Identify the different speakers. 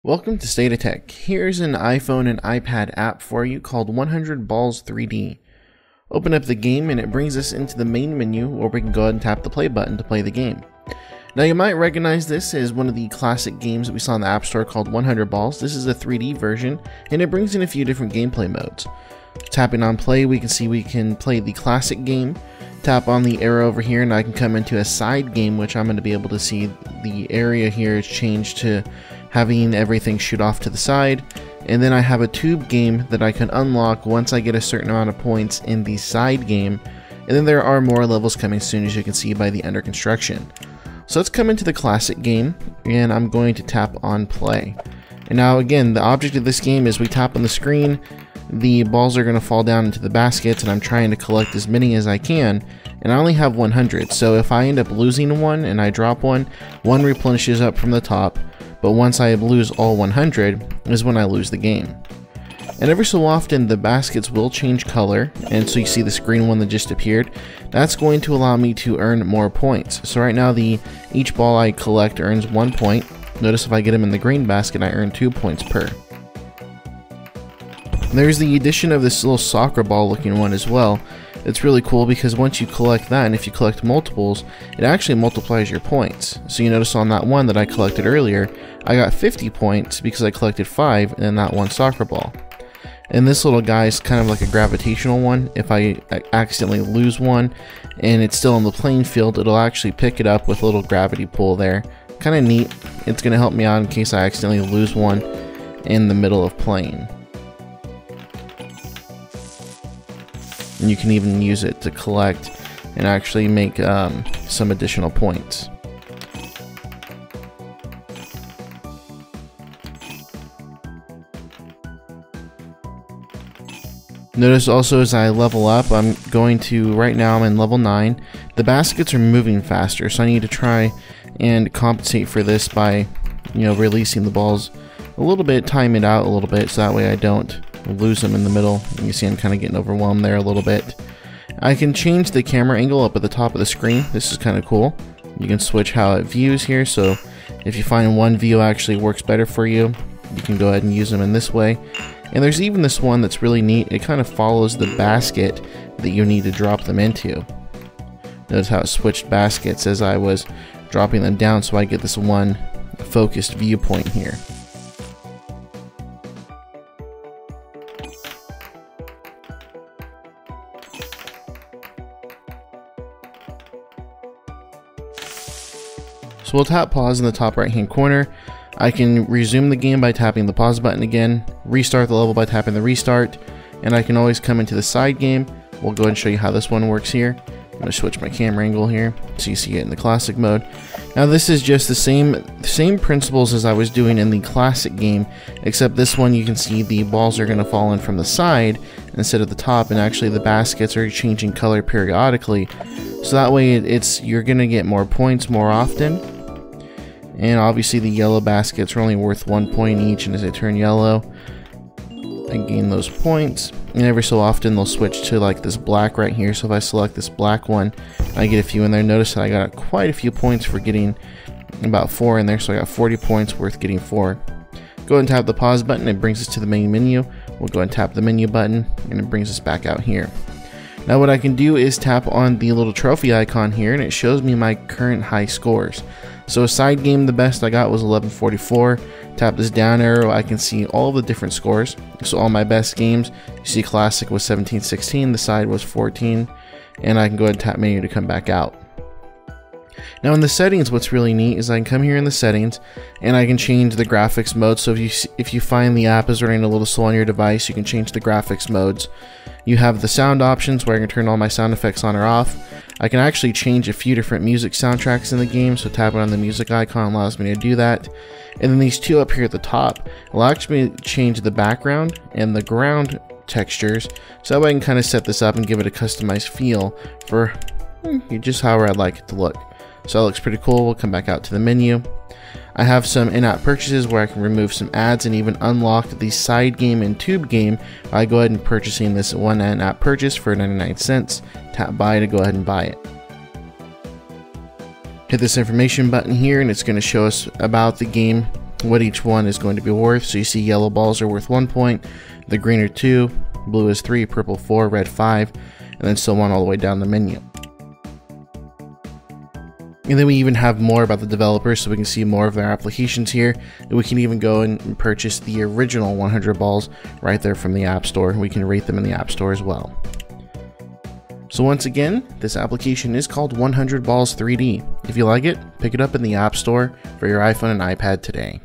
Speaker 1: Welcome to State of Tech. Here's an iPhone and iPad app for you called 100 Balls 3D. Open up the game and it brings us into the main menu where we can go ahead and tap the play button to play the game. Now you might recognize this as one of the classic games that we saw in the App Store called 100 Balls. This is a 3D version and it brings in a few different gameplay modes. Tapping on play, we can see we can play the classic game. Tap on the arrow over here and I can come into a side game, which I'm going to be able to see the area here is changed to having everything shoot off to the side. And then I have a tube game that I can unlock once I get a certain amount of points in the side game. And then there are more levels coming soon, as you can see by the under construction. So let's come into the classic game and I'm going to tap on play. And now again, the object of this game is we tap on the screen, the balls are going to fall down into the baskets, and I'm trying to collect as many as I can, and I only have 100. So if I end up losing one and I drop one replenishes up from the top, but once I lose all 100 is when I lose the game. And every so often the baskets will change color, and so you see this green one that just appeared. That's going to allow me to earn more points. So right now each ball I collect earns 1 point. Notice if I get them in the green basket I earn 2 points per. There's the addition of this little soccer ball looking one as well. It's really cool because once you collect that, and if you collect multiples, it actually multiplies your points. So you notice on that one that I collected earlier, I got 50 points because I collected 5 in that one soccer ball. And this little guy is kind of like a gravitational one. If I accidentally lose one and it's still on the playing field, it'll actually pick it up with a little gravity pull there. Kind of neat. It's going to help me out in case I accidentally lose one in the middle of playing. And you can even use it to collect and actually make some additional points. Notice also as I level up, right now I'm in level 9. The baskets are moving faster, so I need to try and compensate for this by, releasing the balls a little bit, time it out a little bit, so that way I don't lose them in the middle. You see I'm kind of getting overwhelmed there a little bit. I can change the camera angle up at the top of the screen. This is kind of cool. You can switch how it views here, so if you find one view actually works better for you, you can go ahead and use them in this way. And there's even this one that's really neat. It kind of follows the basket that you need to drop them into. Notice how it switched baskets as I was dropping them down, so I get this one focused viewpoint here. So we'll tap pause in the top right hand corner. I can resume the game by tapping the pause button again, restart the level by tapping the restart, and I can always come into the side game. We'll go ahead and show you how this one works here. I'm going to switch my camera angle here so you see it in the classic mode. Now this is just the same principles as I was doing in the classic game, except this one you can see the balls are going to fall in from the side instead of the top, and actually the baskets are changing color periodically. So that way you're going to get more points more often. And obviously the yellow baskets are only worth 1 point each, and as they turn yellow, I gain those points. And every so often they'll switch to like this black right here. So if I select this black one, I get a few in there. Notice that I got quite a few points for getting about 4 in there, so I got 40 points worth getting 4. Go ahead and tap the pause button, it brings us to the main menu. We'll go and tap the menu button, and it brings us back out here. Now what I can do is tap on the little trophy icon here, and it shows me my current high scores. So a side game, the best I got was 1144. Tap this down arrow, I can see all of the different scores. So all my best games, you see classic was 1716, the side was 14, and I can go ahead and tap menu to come back out. Now in the settings, what's really neat is I can come here in the settings and I can change the graphics mode. So if you find the app is running a little slow on your device, you can change the graphics modes. You have the sound options where I can turn all my sound effects on or off. I can actually change a few different music soundtracks in the game, so tapping on the music icon allows me to do that. And then these two up here at the top will actually change the background and the ground textures, so that way I can kind of set this up and give it a customized feel for just however I'd like it to look. So that looks pretty cool. We'll come back out to the menu. I have some in-app purchases where I can remove some ads and even unlock the side game and tube game by go ahead and purchasing this one in-app purchase for 99 cents. Tap buy to go ahead and buy it. Hit this information button here and it's going to show us about the game, what each one is going to be worth. So you see yellow balls are worth 1 point, the green are 2, blue is 3, purple 4, red 5, and then so on all the way down the menu. And then we even have more about the developers, so we can see more of their applications here. And we can even go and purchase the original 100 balls right there from the App Store. We can rate them in the App Store as well. So once again, this application is called 100 Balls 3D. If you like it, pick it up in the App Store for your iPhone and iPad today.